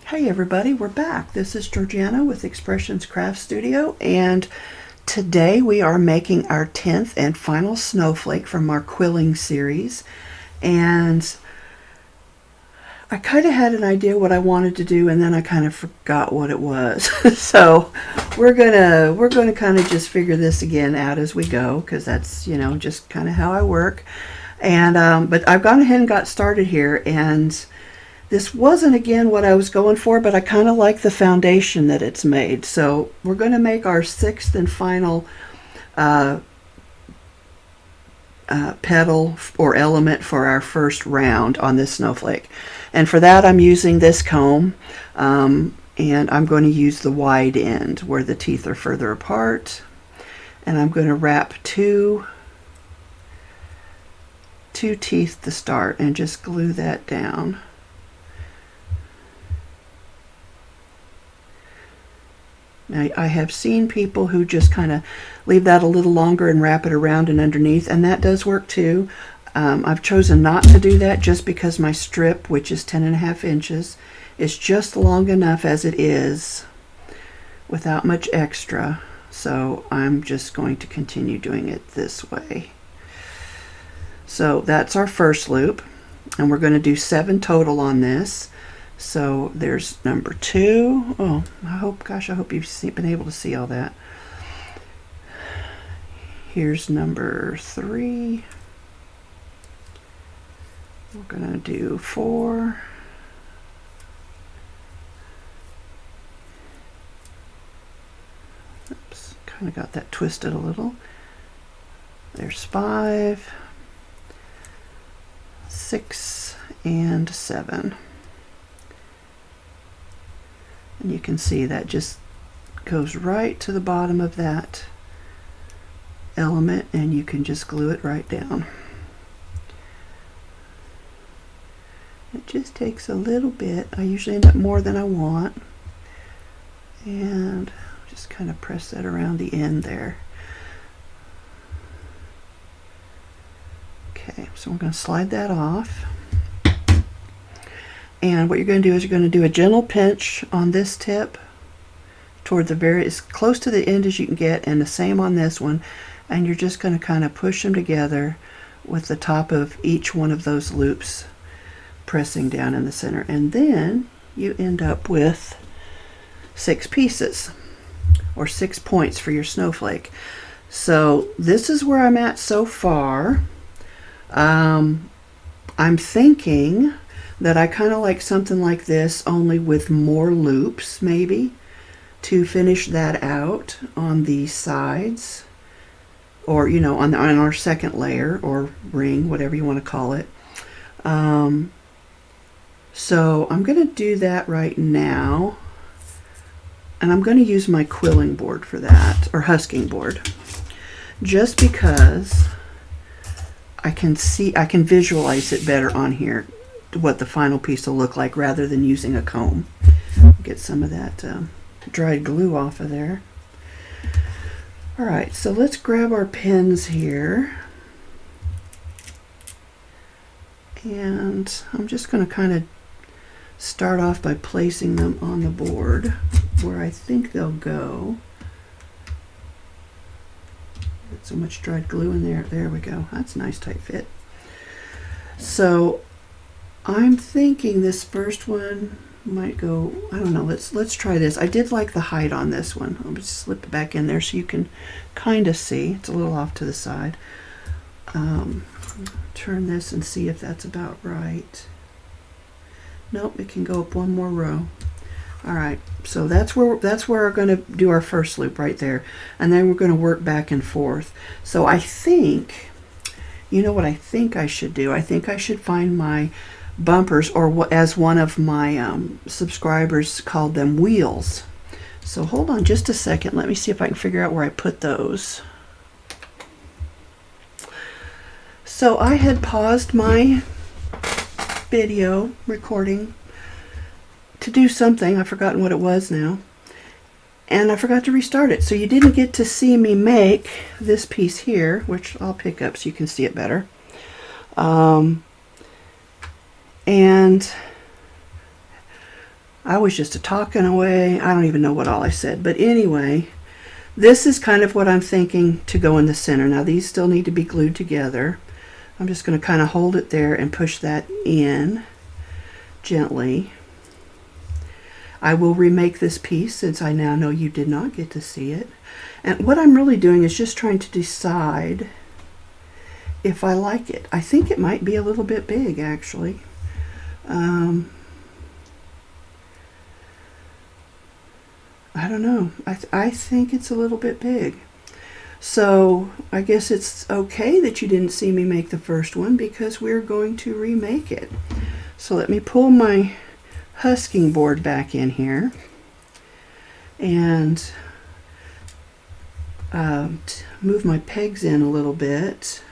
Hey everybody, we're back. This is Georgiana with Expressions Craft Studio, and today we are making our 10th and final snowflake from our quilling series. And I kind of had an idea what I wanted to do, and then I kind of forgot what it was. So we're gonna kind of just figure this again out as we go, because that's just kind of how I work. And but I've gone ahead and got started here, and this wasn't, again, what I was going for, but I kind of like the foundation that it's made. So we're going to make our 6th and final petal or element for our first round on this snowflake. And for that, I'm using this comb, and I'm going to use the wide end where the teeth are further apart. And I'm going to wrap two teeth to start and just glue that down. Now, I have seen people who just kind of leave that a little longer and wrap it around and underneath, and that does work too. I've chosen not to do that just because my strip, which is 10.5 inches, is just long enough as it is without much extra. So I'm just going to continue doing it this way. So that's our first loop, and we're going to do 7 total on this. So there's number 2. Oh, I hope you've been able to see all that. Here's number 3. We're going to do 4. Oops, kind of got that twisted a little. There's 5, 6, and 7. And you can see that just goes right to the bottom of that element, and you can just glue it right down. It just takes a little bit. I usually end up more than I want. And just kind of press that around the end there. Okay, so we're going to slide that off. And what you're going to do is you're going to do a gentle pinch on this tip toward the as close to the end as you can get, and the same on this one. And you're just going to kind of push them together with the top of each one of those loops pressing down in the center. And then you end up with 6 pieces, or 6 points for your snowflake. So this is where I'm at so far. I'm thinking that I kind of like something like this, only with more loops, maybe, to finish that out on the sides, or on our second layer or ring, whatever you want to call it. So I'm going to do that right now, and I'm going to use my quilling board for that, or husking board, just because I can visualize it better on here, what the final piece will look like, rather than using a comb. Get some of that dried glue off of there. Alright, so let's grab our pins here, and I'm just going to kind of start off by placing them on the board where I think they'll go. Get so much dried glue in there. There we go. That's a nice tight fit. So I'm thinking this first one might go, I don't know, let's try this. I did like the height on this one. I'll just slip it back in there so you can kind of see. It's a little off to the side. Turn this and see if that's about right. Nope, it can go up one more row. Alright, so that's where we're going to do our first loop right there. And then we're going to work back and forth. So I think, what I think I should do? I think I should find my bumpers, or as one of my subscribers called them, wheels. So hold on just a second. Let me see if I can figure out where I put those. So I had paused my video recording to do something. I've forgotten what it was now. And I forgot to restart it. So you didn't get to see me make this piece here, which I'll pick up so you can see it better. And I was just talking away. I don't even know what all I said. But anyway, this is kind of what I'm thinking to go in the center. Now these still need to be glued together. I'm just going to kind of hold it there and push that in gently. I will remake this piece since I now know you did not get to see it. And what I'm really doing is just trying to decide if I like it. I think it might be a little bit big, actually. I don't know. I think it's a little bit big. So I guess it's okay that you didn't see me make the first one because we're going to remake it. So let me pull my husking board back in here and move my pegs in a little bit.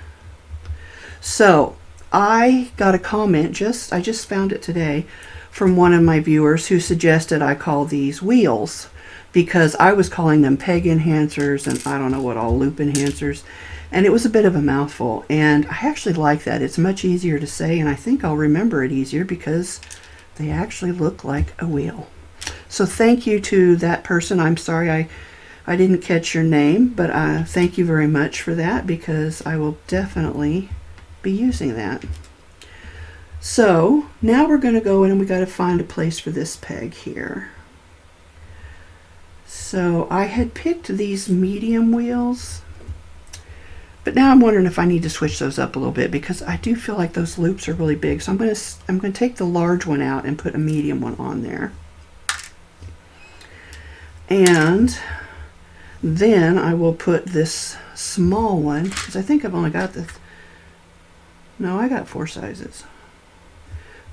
So I got a comment, I just found it today, from one of my viewers who suggested I call these wheels because I was calling them peg enhancers and I don't know what all, loop enhancers, and it was a bit of a mouthful, and I actually like that. It's much easier to say, and I think I'll remember it easier because they actually look like a wheel. So thank you to that person. I'm sorry I didn't catch your name, but thank you very much for that because I will definitely be using that. So now we're going to go in and we got to find a place for this peg here. So I had picked these medium wheels, but now I'm wondering if I need to switch those up a little bit because I do feel like those loops are really big. So I'm going to take the large one out and put a medium one on there. And then I will put this small one, because I think I've only got no, I got 4 sizes.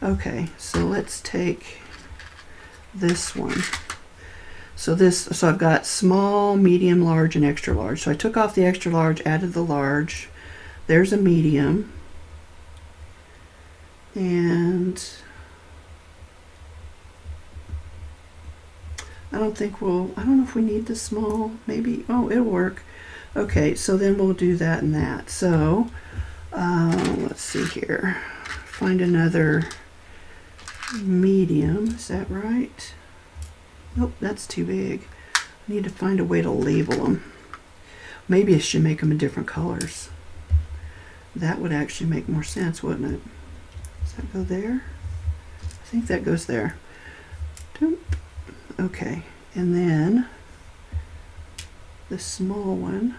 Okay, so let's take this one. So I've got small, medium, large, and extra large. So I took off the extra large, added the large. There's a medium. And I don't know if we need the small, maybe, oh, it'll work. Okay, so then we'll do that and that. So let's see here. Find another medium, is that right? Nope, that's too big. I need to find a way to label them. Maybe I should make them in different colors. That would actually make more sense, wouldn't it? Does that go there? I think that goes there. Doop. Okay, and then the small one.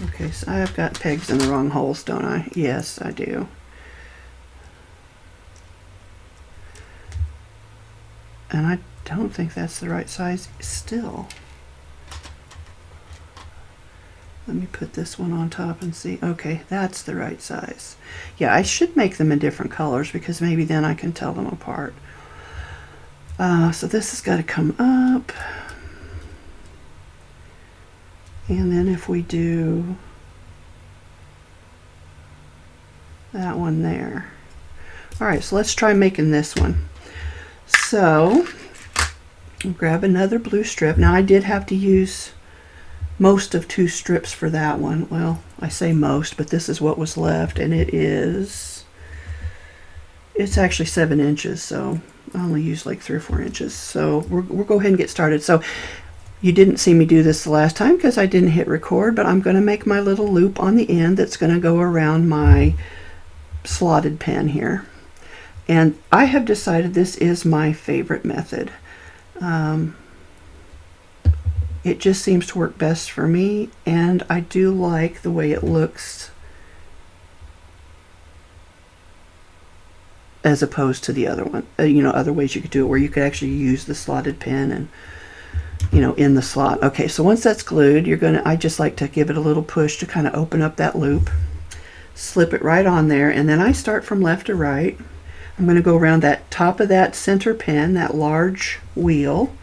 Okay, so I've got pegs in the wrong holes, don't I? Yes, I do. And I don't think that's the right size still. Let me put this one on top and see. Okay, that's the right size. Yeah, I should make them in different colors because maybe then I can tell them apart. So this has got to come up. And then if we do that one there. All right, so let's try making this one. So I'll grab another blue strip. Now I did have to use most of 2 strips for that one. Well, I say most, but this is what was left, and it's actually 7 inches, so I only used like 3 or 4 inches. So we'll go ahead and get started. So you didn't see me do this the last time because I didn't hit record, but I'm going to make my little loop on the end that's going to go around my slotted pen here. And I have decided this is my favorite method. It just seems to work best for me, and I do like the way it looks as opposed to the other one. Other ways you could do it where you could actually use the slotted pen and in the slot. Okay, so once that's glued, I just like to give it a little push to kind of open up that loop, slip it right on there, and then I start from left to right. I'm going to go around that top of that center pin, that large wheel.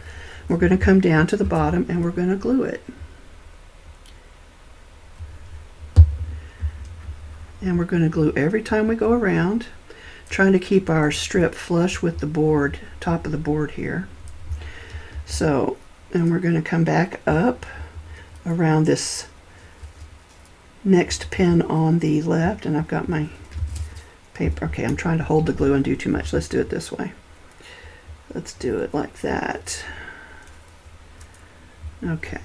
We're going to come down to the bottom and we're going to glue it. And we're going to glue every time we go around, trying to keep our strip flush with the board, top of the board here. So, and we're going to come back up around this next pin on the left, and I've got my paper. Okay, I'm trying to hold the glue and do too much. Let's do it this way. Let's do it like that. Okay.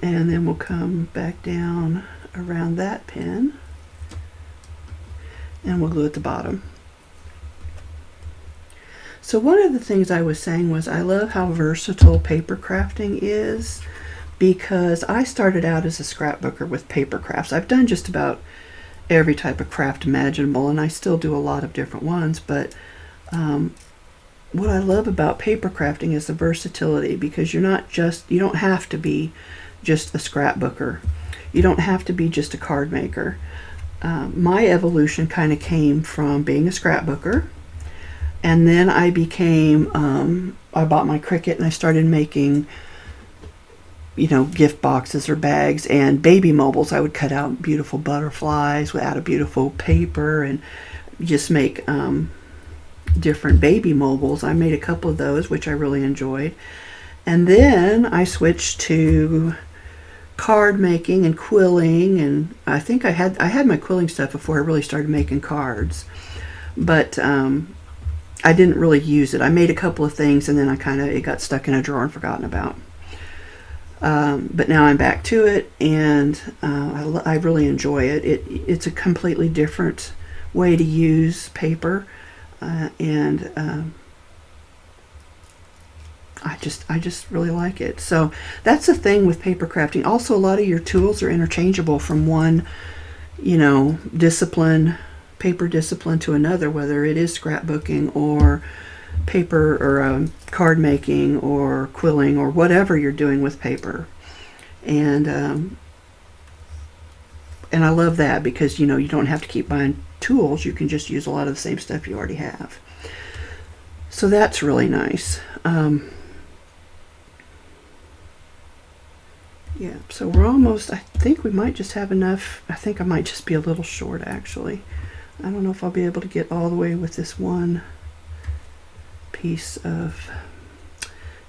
And then we'll come back down around that pin and we'll glue at the bottom. So one of the things I was saying was I love how versatile paper crafting is, because I started out as a scrapbooker with paper crafts. I've done just about every type of craft imaginable, and I still do a lot of different ones, but what I love about paper crafting is the versatility, because you don't have to be just a scrapbooker. You don't have to be just a card maker. My evolution kind of came from being a scrapbooker, and then I became, I bought my Cricut and I started making, you know, gift boxes or bags and baby mobiles. I would cut out beautiful butterflies out of beautiful paper and just make different baby mobiles. I made a couple of those, which I really enjoyed. And then I switched to card making and quilling, and I think I had my quilling stuff before I really started making cards, but I didn't really use it. I made a couple of things and then it got stuck in a drawer and forgotten about. But now I'm back to it, and I really enjoy it. It's a completely different way to use paper, and I just really like it. So that's the thing with paper crafting. Also, a lot of your tools are interchangeable from one, you know, paper discipline to another, whether it is scrapbooking or paper or card making or quilling or whatever you're doing with paper. And I love that, because you know, you don't have to keep buying tools. You can just use a lot of the same stuff you already have. So that's really nice. Yeah, so we're almost, I think we might just have enough. I think I might just be a little short, actually. I don't know if I'll be able to get all the way with this one piece of,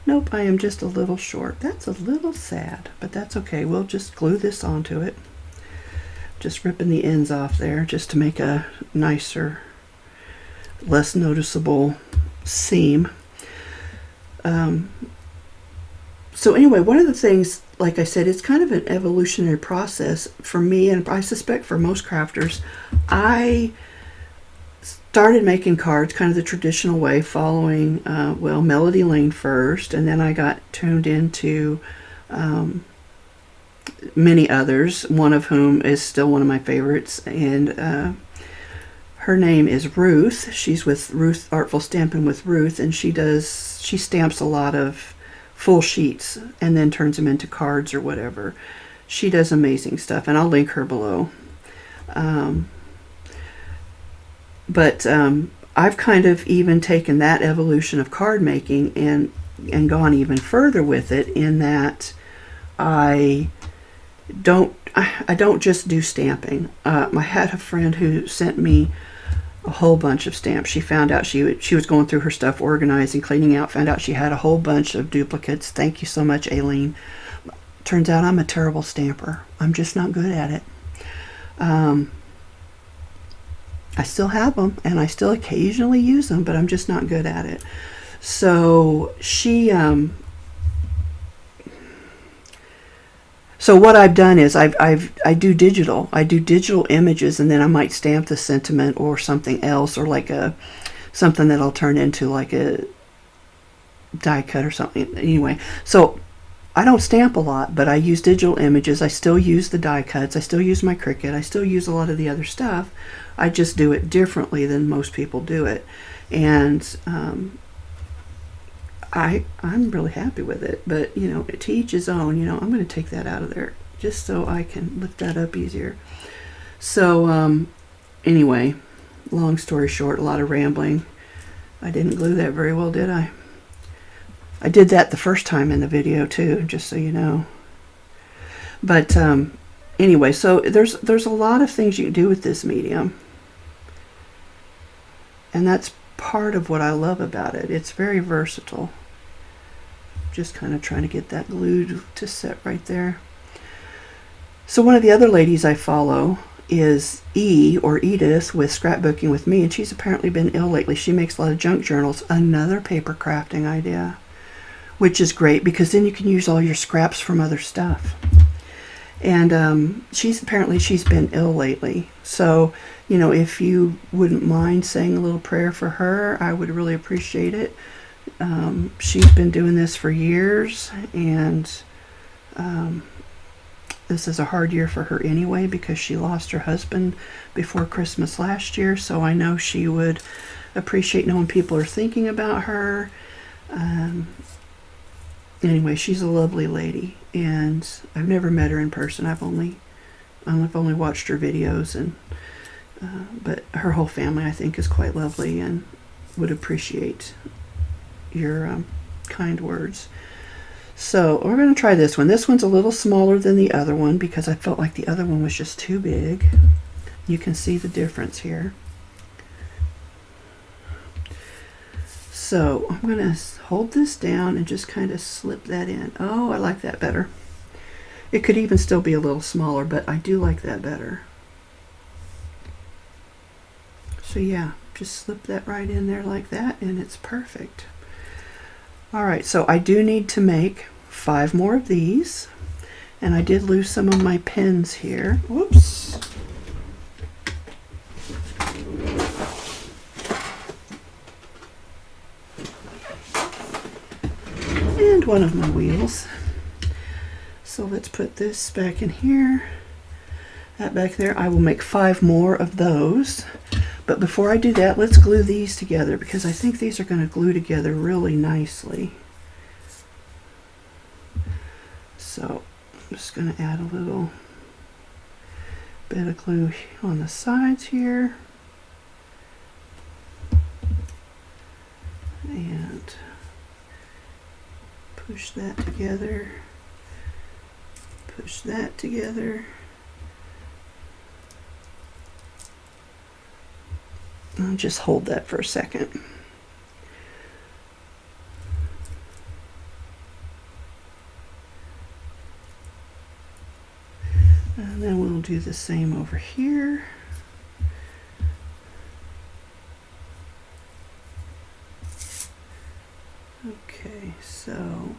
nope, I am just a little short. That's a little sad, but that's okay. We'll just glue this onto it. Just ripping the ends off there just to make a nicer, less noticeable seam. So anyway, one of the things, like I said, it's kind of an evolutionary process for me, and I suspect for most crafters. I started making cards kind of the traditional way, following, Melody Lane first, and then I got tuned into many others, one of whom is still one of my favorites, and her name is Ruth. She's with Ruth Artful Stampin' with Ruth, and she stamps a lot of full sheets and then turns them into cards or whatever. She does amazing stuff, and I'll link her below. But I've kind of even taken that evolution of card making and gone even further with it, in that I don't just do stamping. I had a friend who sent me a whole bunch of stamps. She found out she was going through her stuff, organizing, cleaning out, found out she had a whole bunch of duplicates. Thank you so much, Aileen. Turns out I'm a terrible stamper. I'm just not good at it. I still have them, and I still occasionally use them, but I'm just not good at it. So so what I've done is I do digital images, and then I might stamp the sentiment or something else, or like something that I'll turn into like a die cut or something. Anyway, so I don't stamp a lot, but I use digital images. I still use the die cuts. I still use my Cricut. I still use a lot of the other stuff. I just do it differently than most people do it, and I'm really happy with it. But you know, to each his own. You know, I'm going to take that out of there just so I can lift that up easier. So anyway, long story short, a lot of rambling. I didn't glue that very well, did I? I did that the first time in the video too, just so you know. But anyway, so there's a lot of things you can do with this medium, and that's part of what I love about it. It's very versatile. Just kind of trying to get that glue to set right there. So one of the other ladies I follow is E, or Edith, with Scrapbooking with Me, and she's apparently been ill lately. She makes a lot of junk journals. Another paper crafting idea, which is great because then you can use all your scraps from other stuff. And she's been ill lately. So, you know, if you wouldn't mind saying a little prayer for her, I would really appreciate it. She's been doing this for years, and this is a hard year for her anyway because she lost her husband before Christmas last year. So I know she would appreciate knowing people are thinking about her. Anyway, she's a lovely lady, and I've never met her in person. I've only watched her videos, and but her whole family, I think, is quite lovely and would appreciate your kind words. So we're going to try this one. This one's a little smaller than the other one because I felt like the other one was just too big. You can see the difference here. So I'm going to hold this down and just kind of slip that in. Oh, I like that better. It could even still be a little smaller, but I do like that better. So yeah, just slip that right in there like that, and it's perfect. All right, so I do need to make 5 more of these, and I did lose some of my pens here. Whoops. And one of my wheels. So let's put this back in here, that back there. I will make 5 more of those. But before I do that, let's glue these together because I think these are going to glue together really nicely. So I'm just going to add a little bit of glue on the sides here. And push that together. Push that together. I'll just hold that for a second. And then we'll do the same over here. Okay, so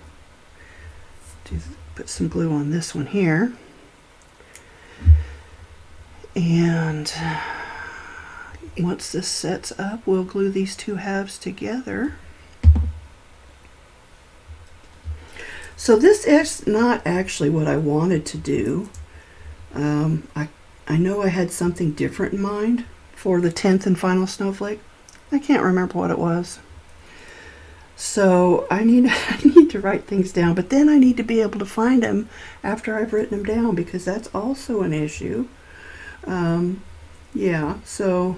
put some glue on this one here. And once this sets up, we'll glue these 2 halves together. So this is not actually what I wanted to do. I know I had something different in mind for the 10th and final snowflake. I can't remember what it was. So I need to write things down, but then I need to be able to find them after I've written them down because that's also an issue. Yeah, so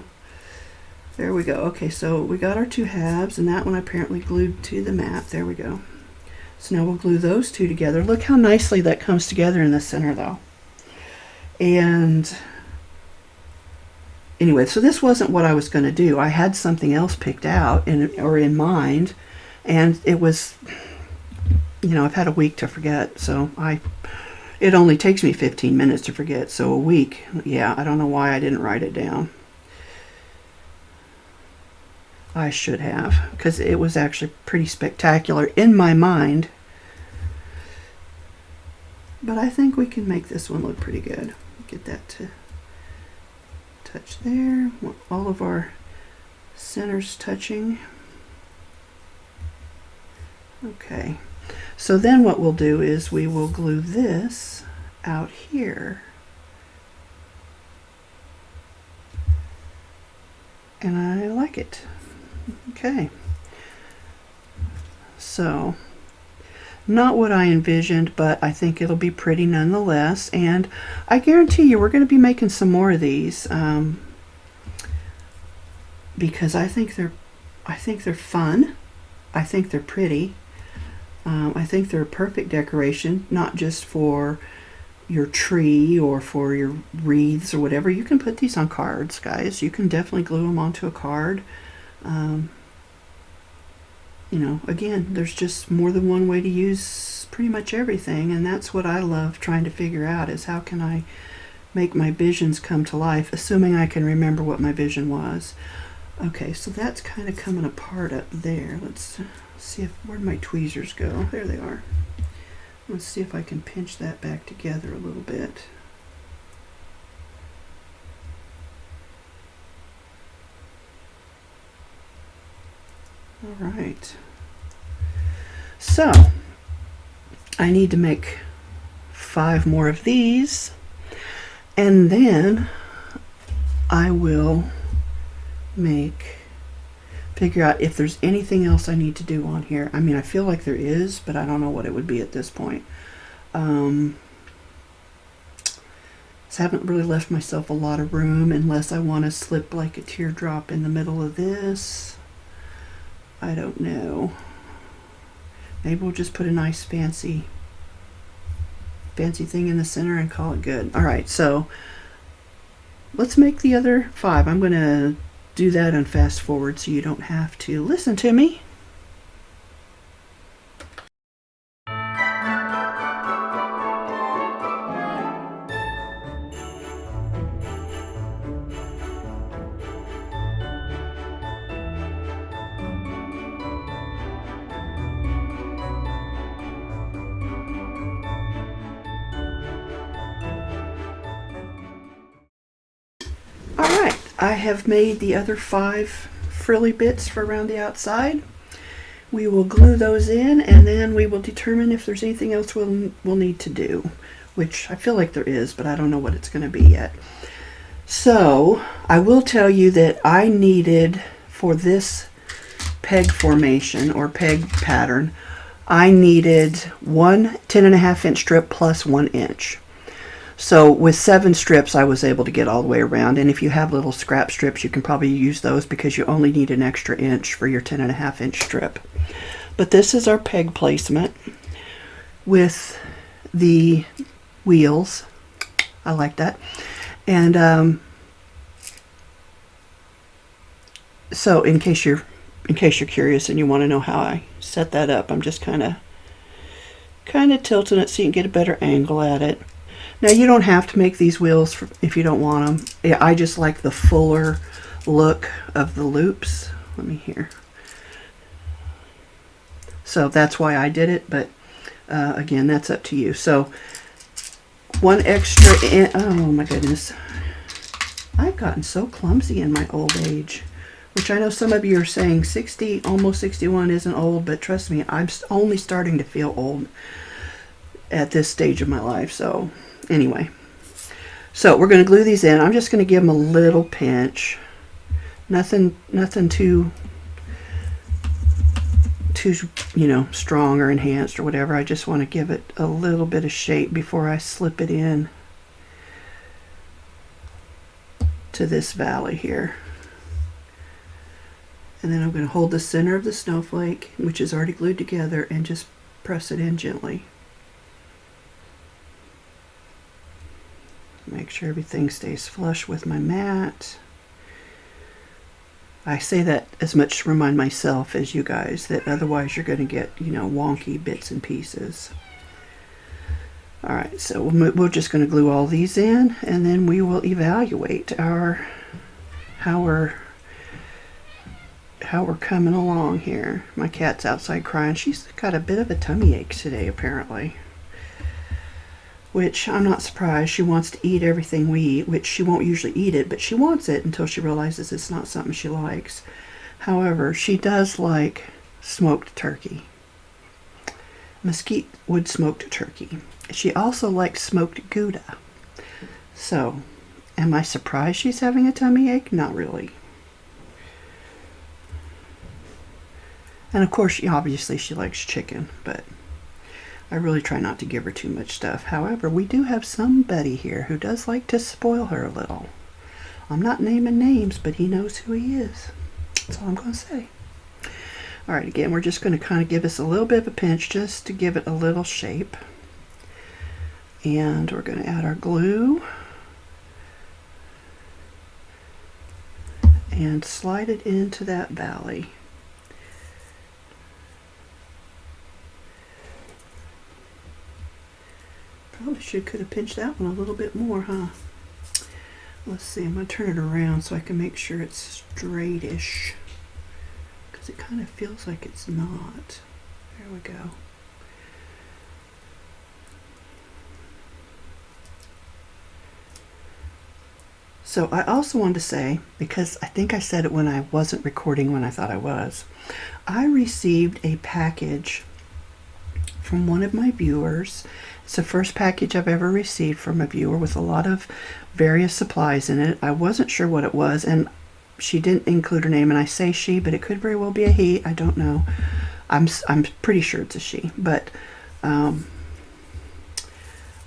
there we go. Okay, so we got our 2 halves, and that one apparently glued to the mat. There we go. So now we'll glue those 2 together. Look how nicely that comes together in the center, though. And anyway, so this wasn't what I was going to do. I had something else picked out or in mind, and it was, you know, I've had a week to forget, so it only takes me 15 minutes to forget, so a week. Yeah, I don't know why I didn't write it down. I should have, because it was actually pretty spectacular in my mind. But I think we can make this one look pretty good. Get that to touch there. Want all of our centers touching. Okay, so then what we'll do is we will glue this out here. And I like it. Okay, so not what I envisioned, but I think it'll be pretty nonetheless, and I guarantee you we're going to be making some more of these because I think they're fun, I think they're pretty, I think they're a perfect decoration, not just for your tree or for your wreaths or whatever. You can put these on cards, guys. You can definitely glue them onto a card. You know, again, there's just more than one way to use pretty much everything, and that's what I love trying to figure out, is how can I make my visions come to life, assuming I can remember what my vision was. Okay, so that's kind of coming apart up there. Let's see if, where'd my tweezers go? There they are. Let's see if I can pinch that back together a little bit. All right. So I need to make 5 more of these, and then I will figure out if there's anything else I need to do on here. I mean, I feel like there is, but I don't know what it would be at this point. So I haven't really left myself a lot of room unless I want to slip like a teardrop in the middle of this. I don't know. Maybe we'll just put a nice fancy thing in the center and call it good. All right, so let's make the other 5. I'm going to do that and fast forward so you don't have to listen to me. Alright, I have made the other 5 frilly bits for around the outside. We will glue those in, and then we will determine if there's anything else we'll need to do, which I feel like there is, but I don't know what it's going to be yet. So I will tell you that I needed, for this peg formation or peg pattern, I needed 1 10.5-inch strip plus 1 inch. So with 7 strips, I was able to get all the way around. And if you have little scrap strips, you can probably use those because you only need an extra inch for your 10.5-inch strip. But this is our peg placement with the wheels. I like that. And so in case you're curious and you want to know how I set that up, I'm just kind of tilting it so you can get a better angle at it. Now you don't have to make these wheels if you don't want them. Yeah, I just like the fuller look of the loops. Let me hear. So that's why I did it, but again, that's up to you. So 1 extra oh my goodness. I've gotten so clumsy in my old age, which I know some of you are saying 60, almost 61 isn't old, but trust me, I'm only starting to feel old at this stage of my life. So anyway, so we're going to glue these in. I'm just going to give them a little pinch. Nothing too strong or enhanced or whatever. I just want to give it a little bit of shape before I slip it in to this valley here. And then I'm going to hold the center of the snowflake, which is already glued together, and just press it in gently. Make sure everything stays flush with my mat. I say that as much to remind myself as you guys that otherwise you're going to get, wonky bits and pieces. All right, so we're just going to glue all these in, and then we will evaluate how we're coming along here. My cat's outside crying. She's got a bit of a tummy ache today, apparently. Which I'm not surprised. She wants to eat everything we eat, which she won't usually eat it, but she wants it until she realizes it's not something she likes. However, she does like smoked turkey. Mesquite wood smoked turkey. She also likes smoked Gouda. So, am I surprised she's having a tummy ache? Not really. And of course, obviously she likes chicken, but I really try not to give her too much stuff. However, we do have somebody here who does like to spoil her a little. I'm not naming names, but he knows who he is. That's all I'm going to say. All right, again, we're just going to kind of give this a little bit of a pinch just to give it a little shape. And we're going to add our glue. And slide it into that valley. Probably could have pinched that one a little bit more, huh? Let's see, I'm going to turn it around so I can make sure it's straightish, because it kind of feels like it's not. There we go. So I also wanted to say, because I think I said it when I wasn't recording when I thought I was, I received a package from one of my viewers. It's the first package I've ever received from a viewer with a lot of various supplies in it. I wasn't sure what it was, and she didn't include her name, and I say she, but it could very well be a he. I don't know. I'm pretty sure it's a she, but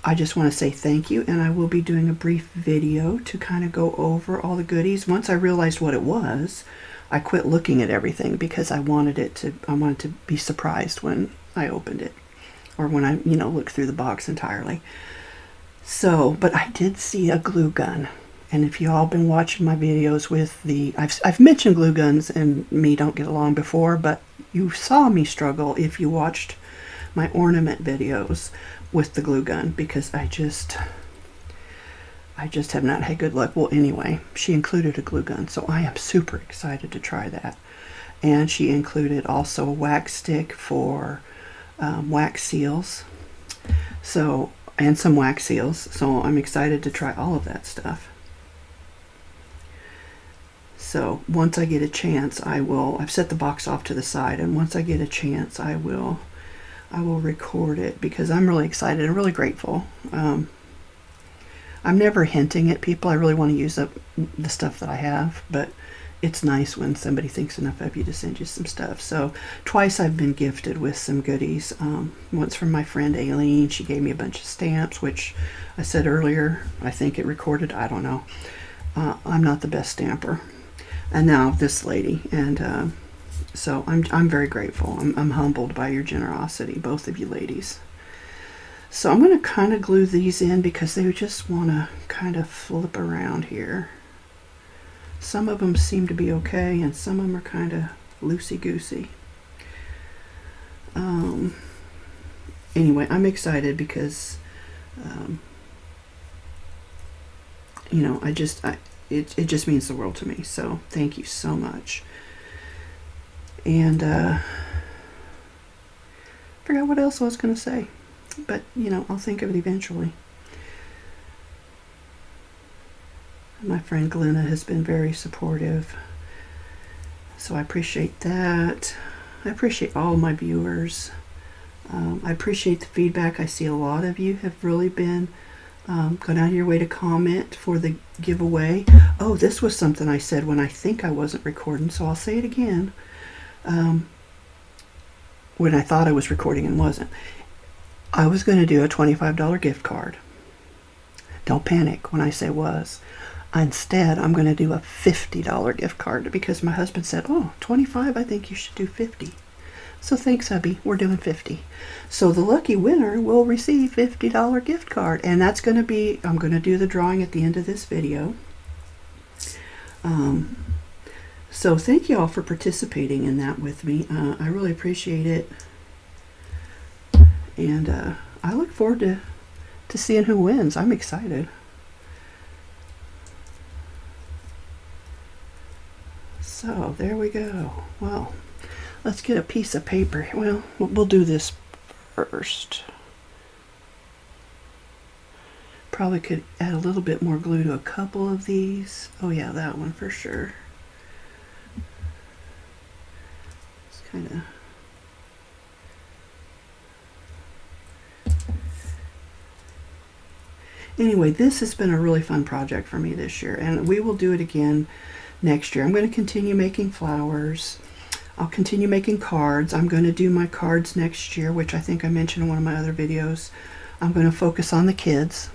I just want to say thank you, and I will be doing a brief video to kind of go over all the goodies. Once I realized what it was, I quit looking at everything because I wanted to be surprised when I opened it, or when I, looked through the box entirely. So, but I did see a glue gun. And if you all been watching my videos with I've mentioned glue guns and me don't get along before, but you saw me struggle if you watched my ornament videos with the glue gun, because I just have not had good luck. Well, anyway, she included a glue gun, so I am super excited to try that. And she included also a wax stick for wax seals, and some wax seals. So I'm excited to try all of that stuff. So once I get a chance, I've set the box off to the side, and once I get a chance, I will record it, because I'm really excited and really grateful. I'm never hinting at people. I really want to use up the stuff that I have, but it's nice when somebody thinks enough of you to send you some stuff. So twice I've been gifted with some goodies. Once from my friend Aileen. She gave me a bunch of stamps, which I said earlier, I think it recorded, I don't know. I'm not the best stamper. And now this lady, and so I'm very grateful. I'm humbled by your generosity, both of you ladies. So I'm going to kind of glue these in, because they just want to kind of flip around here. Some of them seem to be okay, and some of them are kind of loosey-goosey. Anyway, I'm excited because, it just means the world to me. So thank you so much. And forgot what else I was going to say, but I'll think of it eventually. My friend Glenna has been very supportive, so I appreciate that. I appreciate all my viewers. I appreciate the feedback. I see a lot of you have really been gone out of your way to comment for the giveaway. Oh, this was something I said when I think I wasn't recording, so I'll say it again. When I thought I was recording and wasn't. I was going to do a $25 gift card. Don't panic when I say was. Instead, I'm going to do a $50 gift card, because my husband said, oh, 25, I think you should do 50. So thanks, hubby. We're doing 50. So the lucky winner will receive $50 gift card. And that's going to be, I'm going to do the drawing at the end of this video. So thank you all for participating in that with me. I really appreciate it. And I look forward to seeing who wins. I'm excited. So there we go. Well, let's get a piece of paper. Well, we'll do this first. Probably could add a little bit more glue to a couple of these. Oh yeah, that one for sure. It's kind of... Anyway, this has been a really fun project for me this year, and we will do it again next year. I'm going to continue making flowers. I'll continue making cards. I'm going to do my cards next year, which I think I mentioned in one of my other videos. I'm going to focus on the kids,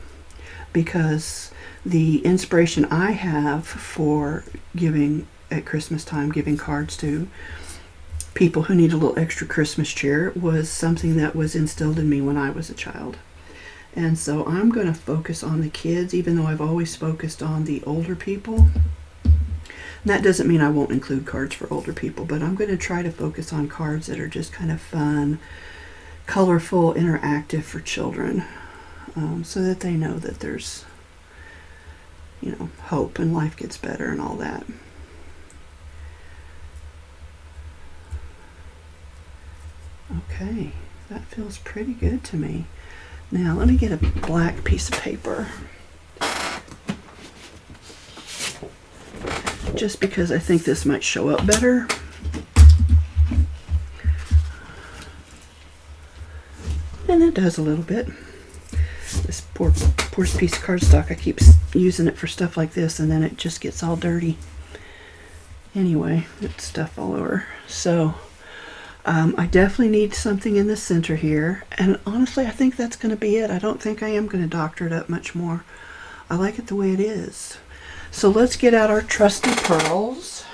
because the inspiration I have for giving at Christmas time, giving cards to people who need a little extra Christmas cheer, was something that was instilled in me when I was a child. And so I'm going to focus on the kids, even though I've always focused on the older people. And that doesn't mean I won't include cards for older people, but I'm going to try to focus on cards that are just kind of fun, colorful, interactive for children, so that they know that there's, you know, hope and life gets better and all that. Okay, that feels pretty good to me. Now let me get a black piece of paper, just because I think this might show up better. And it does a little bit. This poor piece of cardstock, I keep using it for stuff like this and then it just gets all dirty. Anyway, it's stuff all over. So I definitely need something in the center here, and honestly I think that's going to be it. I don't think I am going to doctor it up much more. I like it the way it is. So let's get out our trusty pearls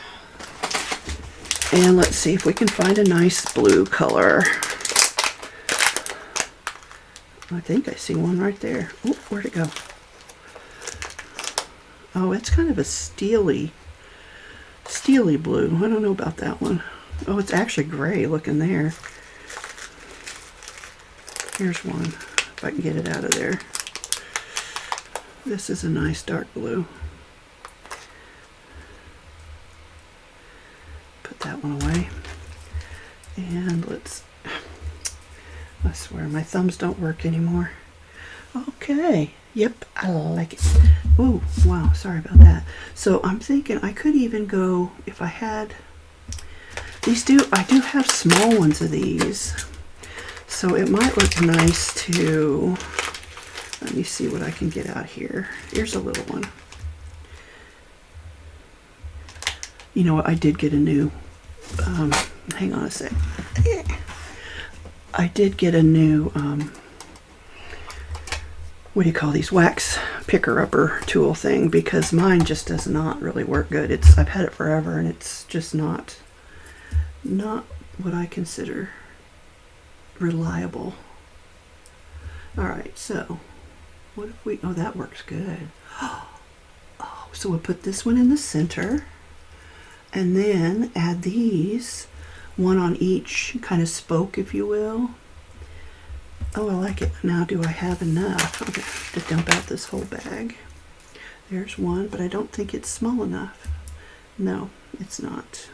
and let's see if we can find a nice blue color. I think I see one right there. Oh, where'd it go? Oh, it's kind of a steely blue. I don't know about that one. Oh, it's actually gray looking there. Here's one, if I can get it out of there. This is a nice dark blue. Put that one away. And I swear my thumbs don't work anymore. Okay, yep, I like it. Ooh, wow, sorry about that. So I'm thinking I could even go, if I had I do have small ones of these, so it might look nice to, let me see what I can get out here. Here's a little one. You know what, I did get a new, hang on a sec. I did get a new, what do you call these, wax picker-upper tool thing, because mine just does not really work good. I've had it forever and it's just not what I consider reliable. Alright, so what if oh, that works good. Oh, so we'll put this one in the center and then add these, one on each kind of spoke, if you will. Oh, I like it. Now, do I have enough? I'm going to dump out this whole bag. There's one, but I don't think it's small enough. No, it's not.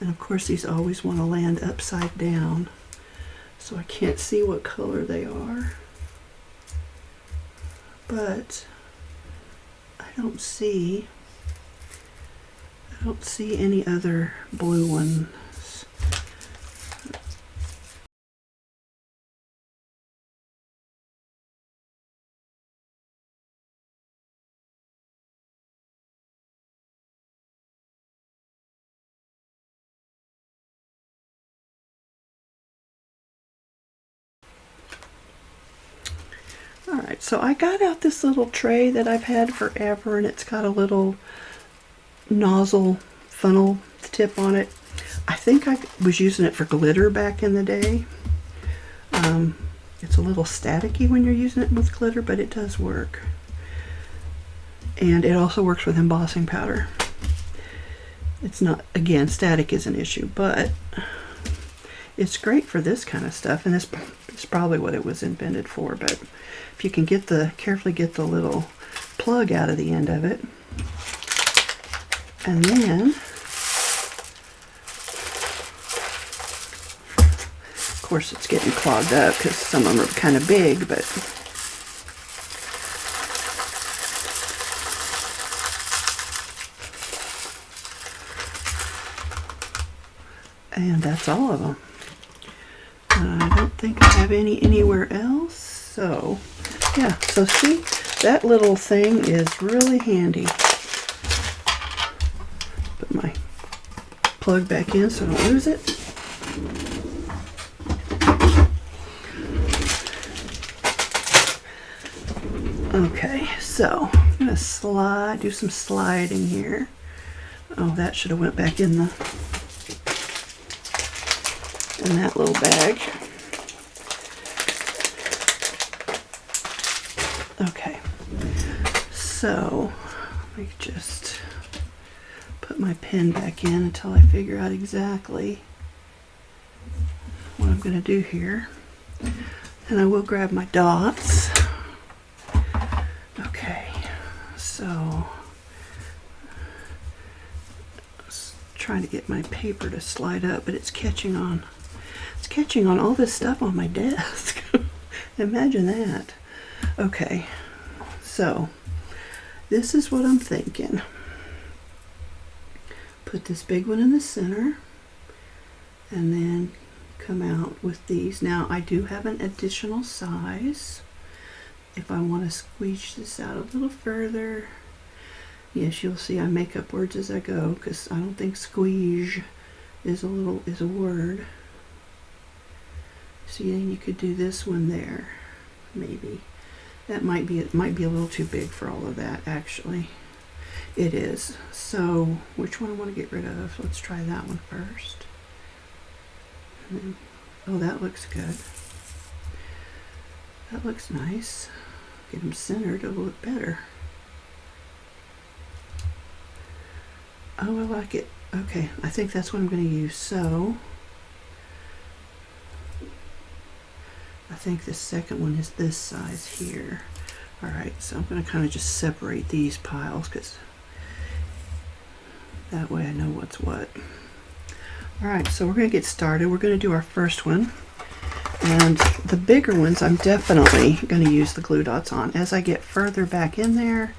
And of course these always want to land upside down, so I can't see what color they are. But I don't see any other blue ones. Alright, so I got out this little tray that I've had forever, and it's got a little nozzle funnel tip on it. I think I was using it for glitter back in the day. It's a little staticky when you're using it with glitter, but it does work. And it also works with embossing powder. It's not, again, static is an issue, but it's great for this kind of stuff, and this is probably what it was invented for. But if you can carefully get the little plug out of the end of it, and then of course it's getting clogged up because some of them are kind of big, but and that's all of them. I don't think I have any anywhere else. So yeah, so see, that little thing is really handy. Put my plug back in so I don't lose it. Okay, so I'm gonna do some sliding here. Oh, that should have went back in that little bag. Okay, so let me just put my pen back in until I figure out exactly what I'm going to do here. And I will grab my dots. Okay, So trying to get my paper to slide up, but it's catching on. It's catching on all this stuff on my desk. Imagine that. Okay, so this is what I'm thinking. Put this big one in the center and then come out with these. Now I do have an additional size if I want to squeeze this out a little further. Yes, you'll see I make up words as I go because I don't think squeeze is a word. See, then you could do this one there, maybe. That might be, it might be a little too big for all of that, actually. It is. So, which one I want to get rid of? Let's try that one first. And then, oh, that looks good. That looks nice. Get them centered, it'll look better. Oh, I like it. Okay, I think that's what I'm going to use. So, I think the second one is this size here. Alright, so I'm going to kind of just separate these piles because that way I know what's what. Alright, so we're going to get started. We're going to do our first one. And the bigger ones I'm definitely going to use the glue dots on. As I get further back in there,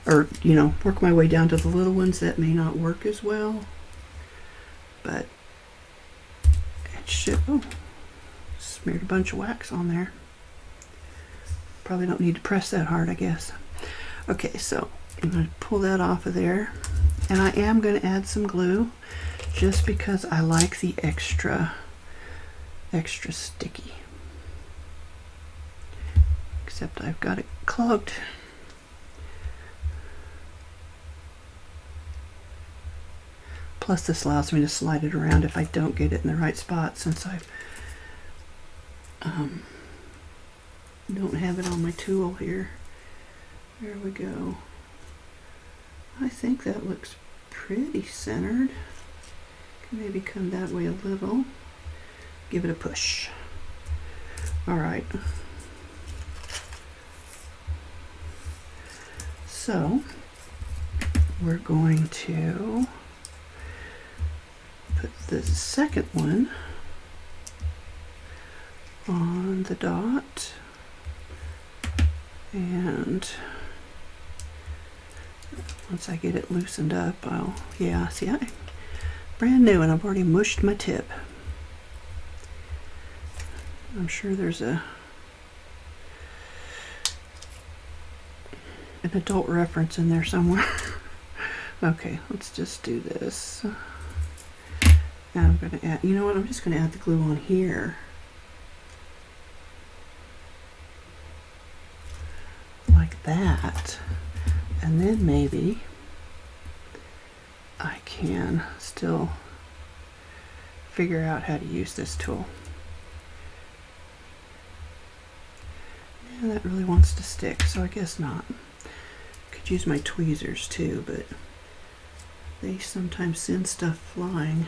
or, you know, work my way down to the little ones that may not work as well. But it should, oh, smeared a bunch of wax on there. Probably don't need to press that hard, I guess. Okay, so I'm going to pull that off of there. And I am going to add some glue just because I like the extra sticky. Except I've got it clogged. Plus this allows me to slide it around if I don't get it in the right spot, since I don't have it on my tool here. There we go. I think that looks pretty centered. Can maybe come that way a little. Give it a push. Alright. So we're going to put the second one on the dot, and once I get it loosened up, I'll, yeah, see, I brand new and I've already mushed my tip. I'm sure there's an adult reference in there somewhere. Okay, let's just do this. Now I'm going to add, you know what, I'm just going to add the glue on here. Like that. And then maybe I can still figure out how to use this tool. Yeah, that really wants to stick, so I guess not. Could use my tweezers too, but they sometimes send stuff flying.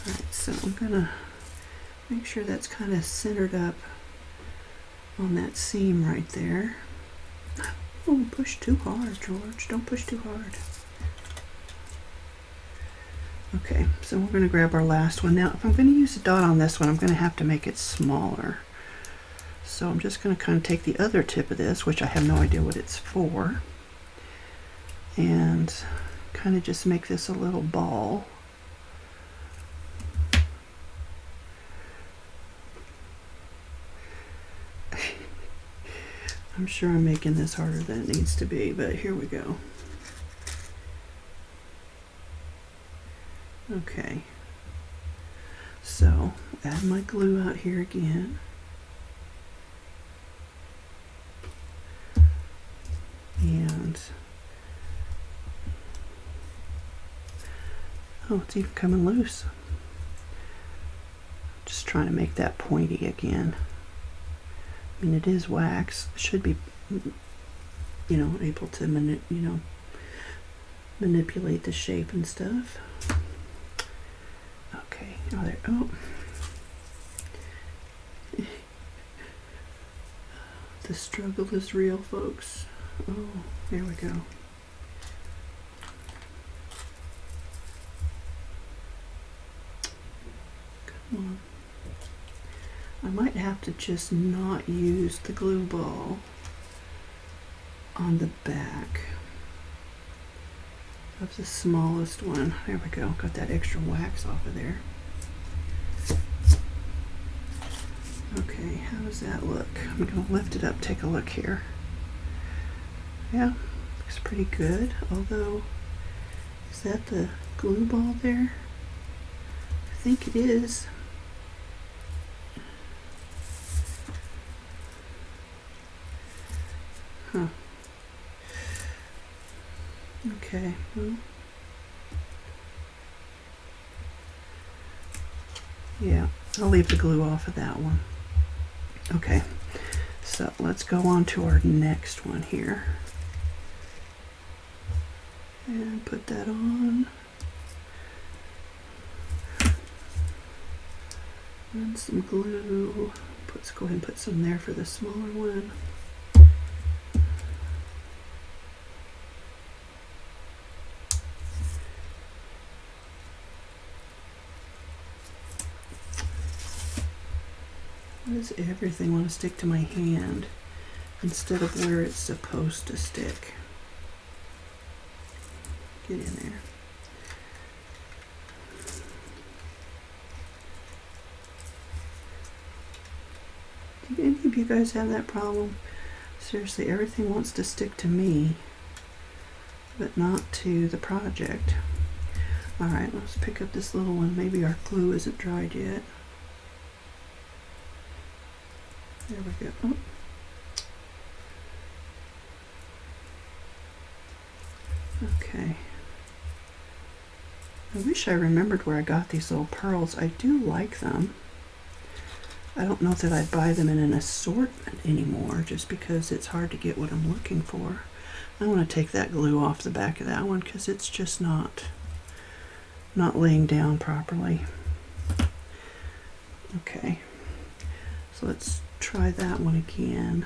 Alright, so I'm gonna make sure that's kind of centered up on that seam right there. Oh, push too hard, George. Don't push too hard. Okay, so we're going to grab our last one. Now, if I'm going to use a dot on this one, I'm going to have to make it smaller. So I'm just going to kind of take the other tip of this, which I have no idea what it's for, and kind of just make this a little ball. I'm sure I'm making this harder than it needs to be, but here we go. Okay, so add my glue out here again. And, oh, it's even coming loose. Just trying to make that pointy again. I mean, it is wax. It should be, you know, able to manipulate the shape and stuff. Okay. Oh, there. Oh. The struggle is real, folks. Oh, there we go. Come on. I might have to just not use the glue ball on the back of the smallest one. There we go. Got that extra wax off of there. Okay, how does that look? I'm going to lift it up, take a look here. Yeah, looks pretty good, although, is that the glue ball there? I think it is. Huh. Okay, well, yeah, I'll leave the glue off of that one. Okay, so let's go on to our next one here. And put that on. And some glue. Let's go ahead and put some there for the smaller one. Why does everything want to stick to my hand instead of where it's supposed to stick? Get in there. Do any of you guys have that problem? Seriously, everything wants to stick to me, but not to the project. Alright, let's pick up this little one. Maybe our glue isn't dried yet. There we go. Oh. Okay. I wish I remembered where I got these little pearls. I do like them. I don't know that I'd buy them in an assortment anymore just because it's hard to get what I'm looking for. I want to take that glue off the back of that one because it's just not laying down properly. Okay. So let's try that one again.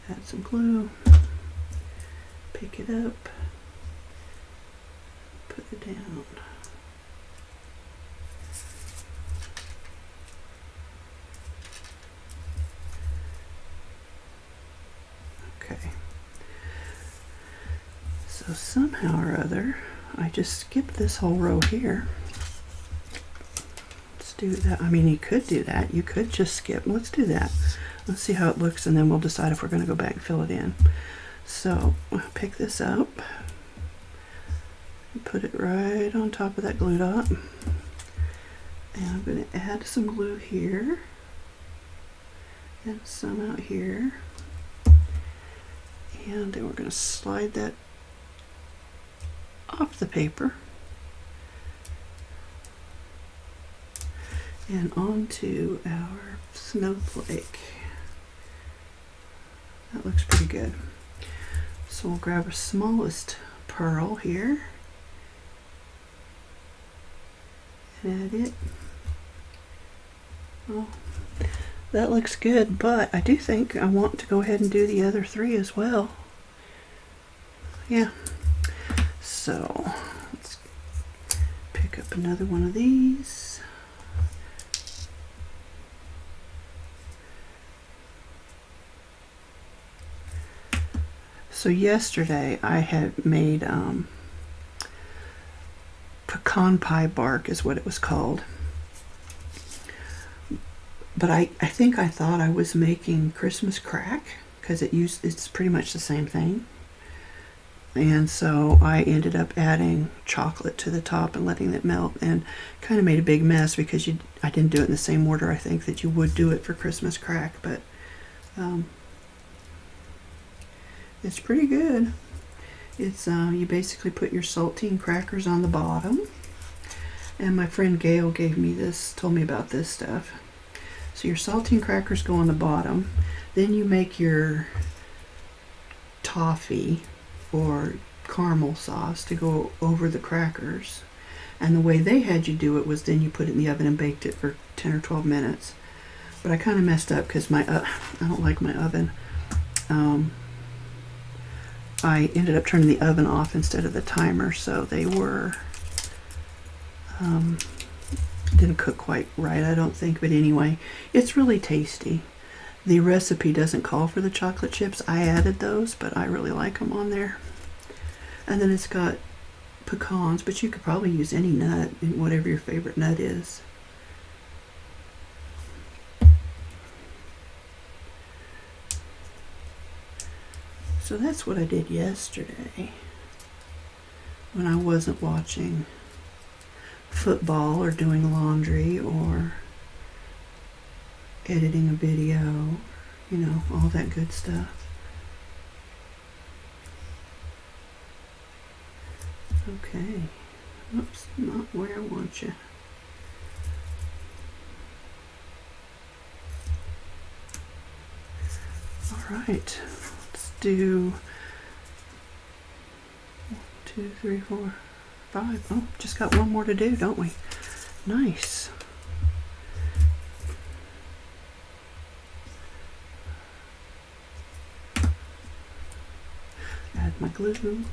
Add some glue. Pick it up. Put it down. Okay. So somehow or other, I just skipped this whole row here. Let's do that. I mean, you could do that. You could just skip. Let's do that. Let's see how it looks, and then we'll decide if we're going to go back and fill it in. So I'll pick this up, put it right on top of that glue dot, and I'm going to add some glue here and some out here, and then we're going to slide that off the paper and onto our snowflake. That looks pretty good. So we'll grab our smallest pearl here and add it. Oh, that looks good, but I do think I want to go ahead and do the other three as well. Yeah. So let's pick up another one of these. So yesterday I had made pecan pie bark is what it was called. But I think I thought I was making Christmas crack because it's pretty much the same thing. And so I ended up adding chocolate to the top and letting it melt, and kind of made a big mess because I didn't do it in the same order I think that you would do it for Christmas crack, but it's pretty good. It's you basically put your saltine crackers on the bottom, and my friend Gail gave me this, told me about this stuff. So your saltine crackers go on the bottom, then you make your toffee or caramel sauce to go over the crackers, and the way they had you do it was then you put it in the oven and baked it for 10 or 12 minutes. But I kind of messed up because I don't like my oven I ended up turning the oven off instead of the timer, so they were didn't cook quite right, I don't think. But anyway, it's really tasty. The recipe doesn't call for the chocolate chips. I added those, but I really like them on there. And then it's got pecans, but you could probably use any nut, whatever your favorite nut is. So that's what I did yesterday when I wasn't watching football or doing laundry or editing a video, you know, all that good stuff. Okay. Oops, not where I want you. All right. Let's do 1, 2, 3, 4, 5. Oh, just got one more to do, don't we? Nice. Add my glue.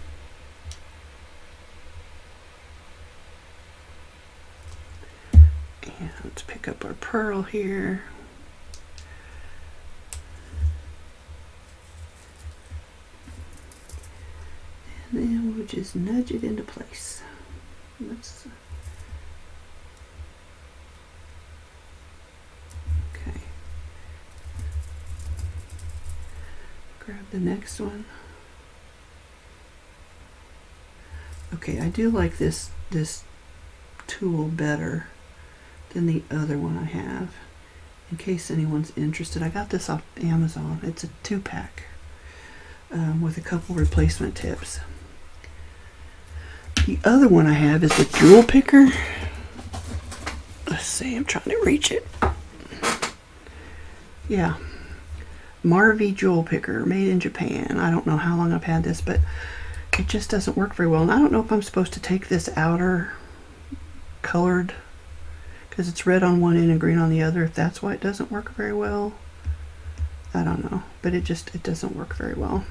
And let's pick up our pearl here. And then we'll just nudge it into place. Let's okay. Grab the next one. Okay, I do like this tool better than the other one I have. In case anyone's interested, I got this off Amazon. It's a 2-pack with a couple replacement tips. The other one I have is the jewel picker. Let's see, I'm trying to reach it. Yeah, Marvi jewel picker, made in Japan. I don't know how long I've had this, but it just doesn't work very well. And I don't know if I'm supposed to take this outer colored, because it's red on one end and green on the other, if that's why it doesn't work very well. I don't know, but it doesn't work very well.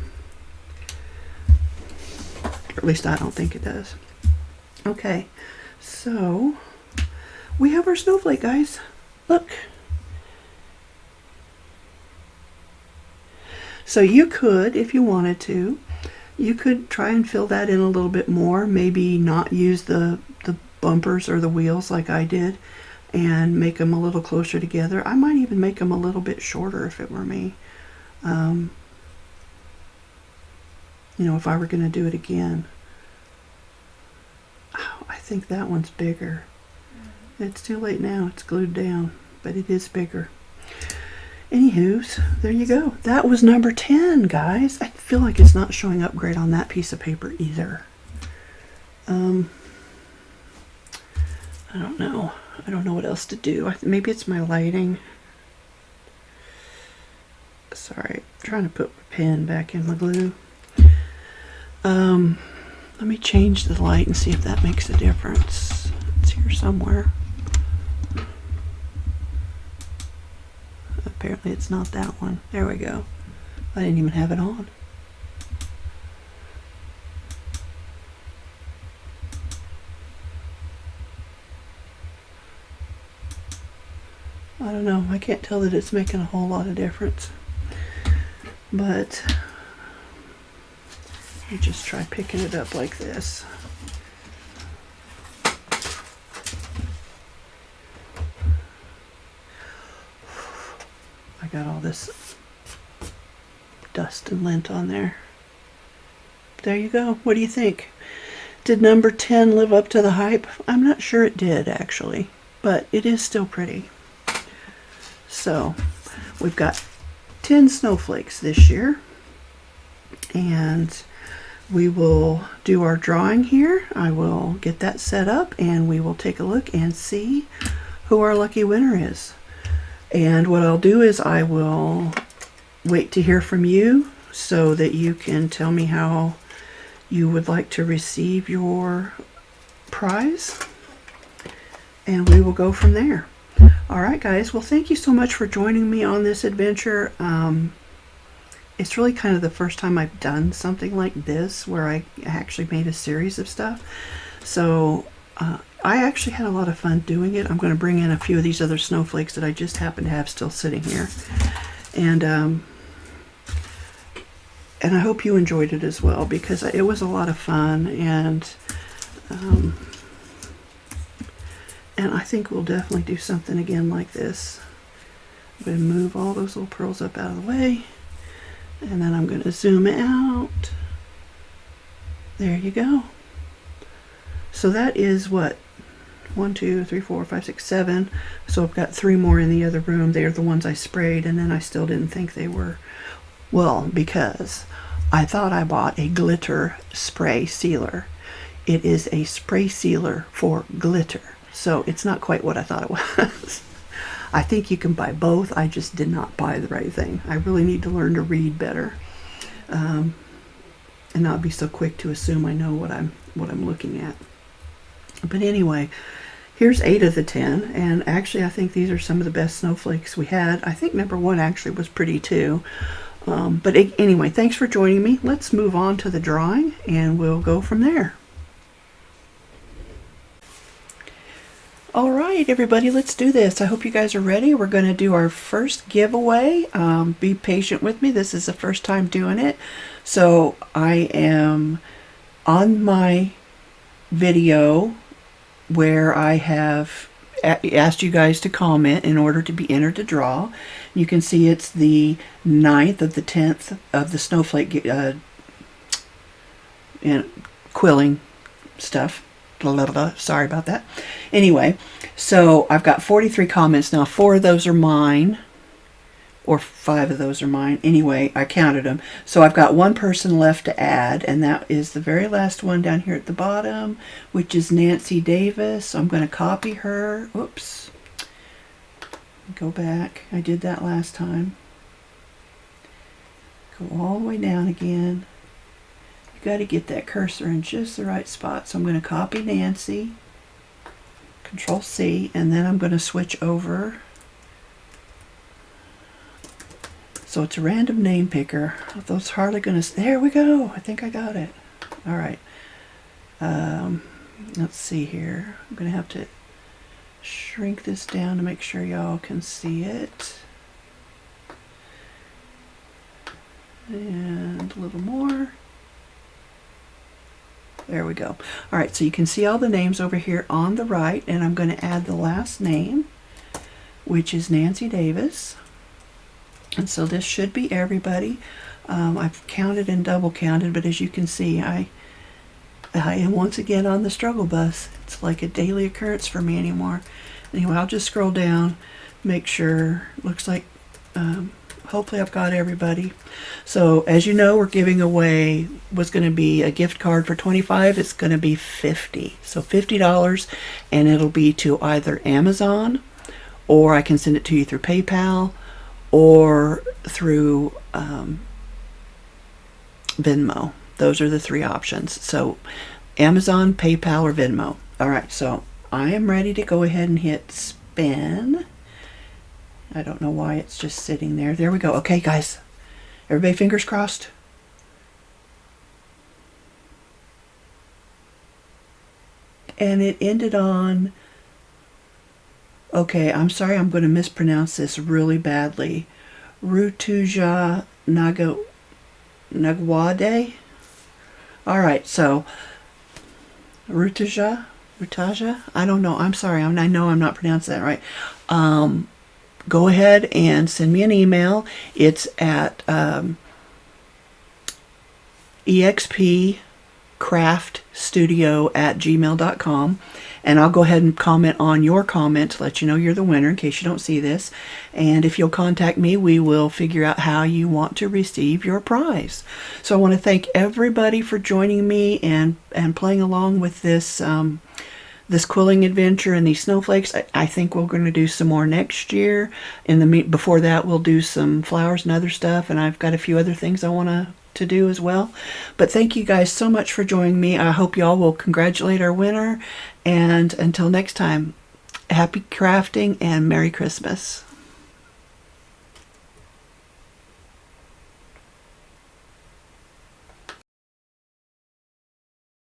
Or at least I don't think it does. Okay, so we have our snowflake, guys. Look. So you could, if you wanted to, you could try and fill that in a little bit more. Maybe not use the bumpers or the wheels like I did, and make them a little closer together. I might even make them a little bit shorter if it were me. You know, if I were going to do it again. Oh, I think that one's bigger. It's too late now. It's glued down, but it is bigger. Anywho's, there you go. That was number 10, guys. I feel like it's not showing up great on that piece of paper either. I don't know. I don't know what else to do. Maybe it's my lighting. Sorry, I'm trying to put my pen back in my glue. Let me change the light and see if that makes a difference. It's here somewhere. Apparently it's not that one. There we go. I didn't even have it on. I don't know. I can't tell that it's making a whole lot of difference. But you just try picking it up like this. I got all this dust and lint on there. There you go. What do you think? Did number 10 live up to the hype? I'm not sure it did, actually, but it is still pretty. So we've got 10 snowflakes this year, and we will do our drawing here. I will get that set up, and we will take a look and see who our lucky winner is. And what I'll do is I will wait to hear from you so that you can tell me how you would like to receive your prize, and we will go from there. All right, guys. Well, thank you so much for joining me on this adventure. it's really kind of the first time I've done something like this where I actually made a series of stuff. So I actually had a lot of fun doing it. I'm going to bring in a few of these other snowflakes that I just happen to have still sitting here. And I hope you enjoyed it as well, because it was a lot of fun, and I think we'll definitely do something again like this. I'm going to move all those little pearls up out of the way, and then I'm going to zoom out. There you go. So that is what? 1, 2, 3, 4, 5, 6, 7. So I've got 3 more in the other room. They are the ones I sprayed, and then I still didn't think they were, well, because I thought I bought a glitter spray sealer. It is a spray sealer for glitter. So it's not quite what I thought it was. I think you can buy both. I just did not buy the right thing. I really need to learn to read better, and not be so quick to assume I know what I'm looking at. But anyway, here's 8 of the 10, and actually I think these are some of the best snowflakes we had. I think number 1 actually was pretty too. But anyway, thanks for joining me. Let's move on to the drawing, and we'll go from there. All right, everybody, let's do this. I hope you guys are ready. We're going to do our first giveaway. Be patient with me. This is the first time doing it. So I am on my video where I have asked you guys to comment in order to be entered to draw. You can see it's the 9th of the 10th of the snowflake quilling stuff. Sorry about that. Anyway, so I've got 43 comments now. 4 of those are mine, or 5 of those are mine. Anyway, I counted them. So I've got 1 person left to add, and that is the very last one down here at the bottom, which is Nancy Davis. So I'm going to copy her. Oops. Go back. I did that last time. Go all the way down again. Got to get that cursor in just the right spot. So I'm going to copy Nancy, Control C, and then I'm going to switch over. So it's a random name picker. Those hardly going to, there we go. I think I got it. All right. Let's see here. I'm going to have to shrink this down to make sure y'all can see it. And a little more. There we go. All right, so you can see all the names over here on the right, and I'm going to add the last name, which is Nancy Davis. And so this should be everybody. I've counted and double counted, but as you can see, I am once again on the struggle bus. It's like a daily occurrence for me anymore. Anyway, I'll just scroll down, make sure. Looks like hopefully I've got everybody. So as you know, we're giving away what's going to be a gift card for $25. It's going to be $50. So $50, and it'll be to either Amazon, or I can send it to you through PayPal, or through Venmo. Those are the 3 options. So Amazon, PayPal, or Venmo. All right, so I am ready to go ahead and hit spin. I don't know why it's just sitting there. There we go. Okay, guys. Everybody fingers crossed. And it ended on... Okay, I'm sorry, I'm going to mispronounce this really badly. Rutuja Nagwade. All right, so Rutaja, I don't know. I'm sorry. I know I'm not pronouncing that right. Go ahead and send me an email. It's at expcraftstudio@gmail.com, and I'll go ahead and comment on your comment to let you know you're the winner in case you don't see this. And if you'll contact me, we will figure out how you want to receive your prize. So I want to thank everybody for joining me and playing along with this this quilling adventure and these snowflakes. I think we're going to do some more next year. Before that, we'll do some flowers and other stuff, and I've got a few other things I want to do as well. But thank you guys so much for joining me. I hope y'all will congratulate our winner, and until next time, happy crafting and Merry Christmas.